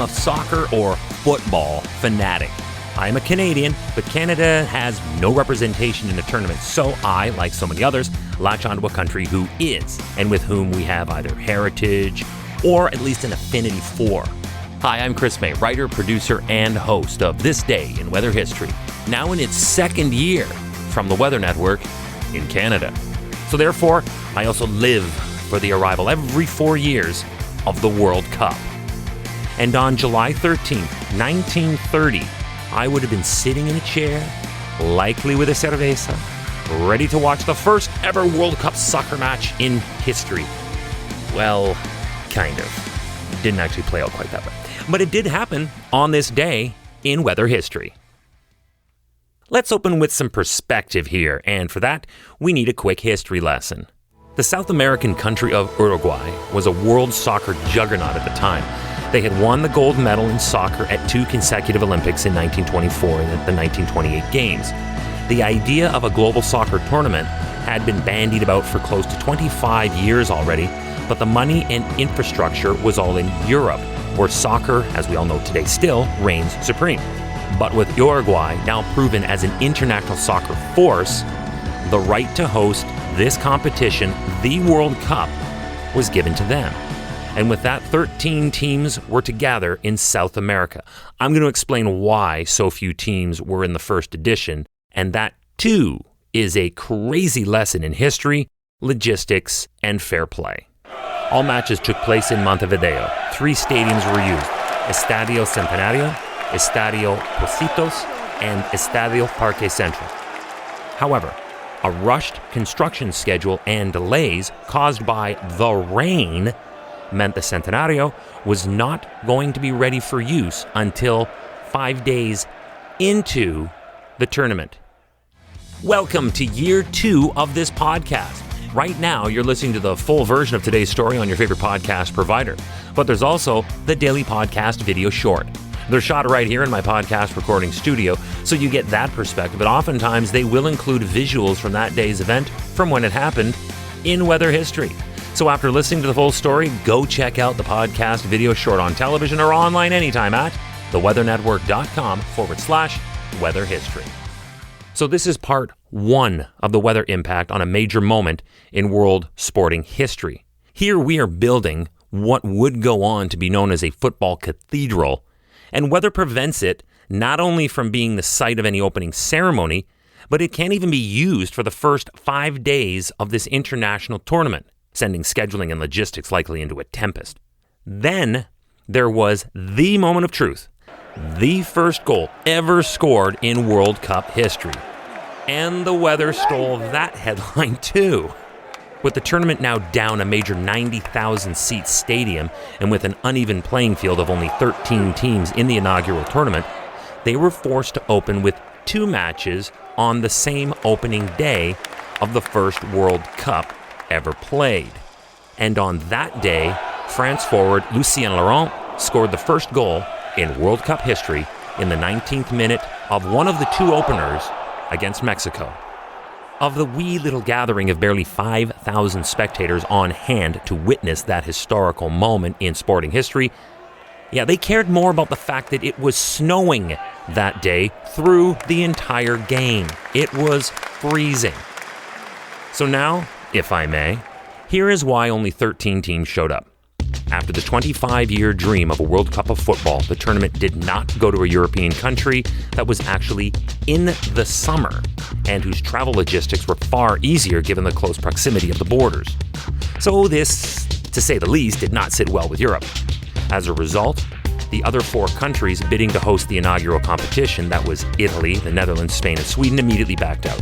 a soccer or football fanatic. I'm a Canadian, but Canada has no representation in the tournament, so I, like so many others, latch onto a country who is, and with whom we have either heritage or at least an affinity for. Hi, I'm Chris May, writer, producer, and host of This Day in Weather History, now in its second year from the Weather Network in Canada. So therefore, I also live for the arrival every 4 years of the World Cup. And on July 13th, 1930, I would have been sitting in a chair, likely with a cerveza, ready to watch the first ever World Cup soccer match in history. Well, kind of. Didn't actually play out quite that way. But it did happen on this day in weather history. Let's open with some perspective here, and for that, we need a quick history lesson. The South American country of Uruguay was a world soccer juggernaut at the time. They had won the gold medal in soccer at 2 consecutive Olympics in 1924 and the 1928 Games. The idea of a global soccer tournament had been bandied about for close to 25 years already, but the money and infrastructure was all in Europe, where soccer, as we all know today still, reigns supreme. But with Uruguay now proven as an international soccer force, the right to host this competition, the World Cup, was given to them. And with that, 13 teams were to gather in South America. I'm going to explain why so few teams were in the first edition, and that too is a crazy lesson in history, logistics, and fair play. All matches took place in Montevideo. 3 stadiums were used: Estadio Centenario, Estadio Pocitos, and Estadio Parque Central. However, a rushed construction schedule and delays caused by the rain meant the Centenario was not going to be ready for use until 5 days into the tournament. Welcome to year 2 of this podcast. Right now, you're listening to the full version of today's story on your favorite podcast provider, but there's also the daily podcast video short. They're shot right here in my podcast recording studio, so you get that perspective, but oftentimes they will include visuals from that day's event from when it happened in weather history. So after listening to the full story, go check out the podcast video short on television or online anytime at theweathernetwork.com/weather history. So this is part 1 of the weather impact on a major moment in world sporting history. Here we are building what would go on to be known as a football cathedral, and weather prevents it not only from being the site of any opening ceremony, but it can't even be used for the first 5 days of this international tournament, sending scheduling and logistics likely into a tempest. Then there was the moment of truth, the first goal ever scored in World Cup history. And the weather stole that headline too. With the tournament now down a major 90,000-seat stadium and with an uneven playing field of only 13 teams in the inaugural tournament, they were forced to open with 2 matches on the same opening day of the first World Cup ever played. And on that day, France forward Lucien Laurent scored the first goal in World Cup history in the 19th minute of one of the 2 openers against Mexico. Of the wee little gathering of barely 5,000 spectators on hand to witness that historical moment in sporting history, they cared more about the fact that it was snowing that day through the entire game. It was freezing. So now, if I may, here is why only 13 teams showed up. After the 25-year dream of a World Cup of football, the tournament did not go to a European country that was actually in the summer and whose travel logistics were far easier given the close proximity of the borders. So this, to say the least, did not sit well with Europe. As a result, the other 4 countries bidding to host the inaugural competition, that was Italy, the Netherlands, Spain, and Sweden, immediately backed out.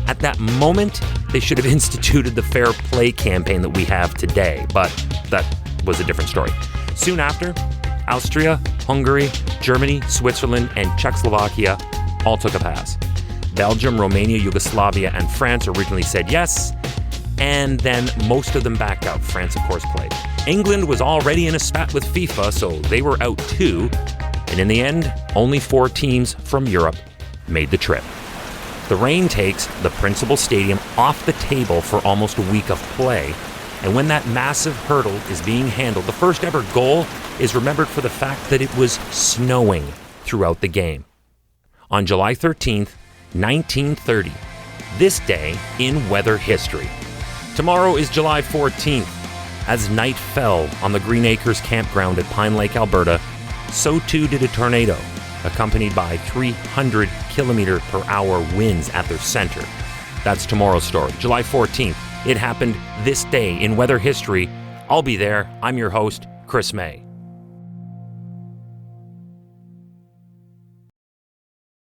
At that moment, they should have instituted the fair play campaign that we have today, but that was a different story. Soon after, Austria, Hungary, Germany, Switzerland, and Czechoslovakia all took a pass. Belgium, Romania, Yugoslavia, and France originally said yes, and then most of them backed out. France, of course, played. England was already in a spat with FIFA, so they were out too, and in the end, only 4 teams from Europe made the trip. The rain takes the principal stadium off the table for almost a week of play, and when that massive hurdle is being handled, the first ever goal is remembered for the fact that it was snowing throughout the game. On July 13th, 1930, this day in weather history. Tomorrow is July 14th. As night fell on the Green Acres campground at Pine Lake, Alberta, so too did a tornado, accompanied by 300 kilometer per hour winds at their center. That's tomorrow's story, July 14th. It happened this day in weather history. I'll be there. I'm your host, Chris May.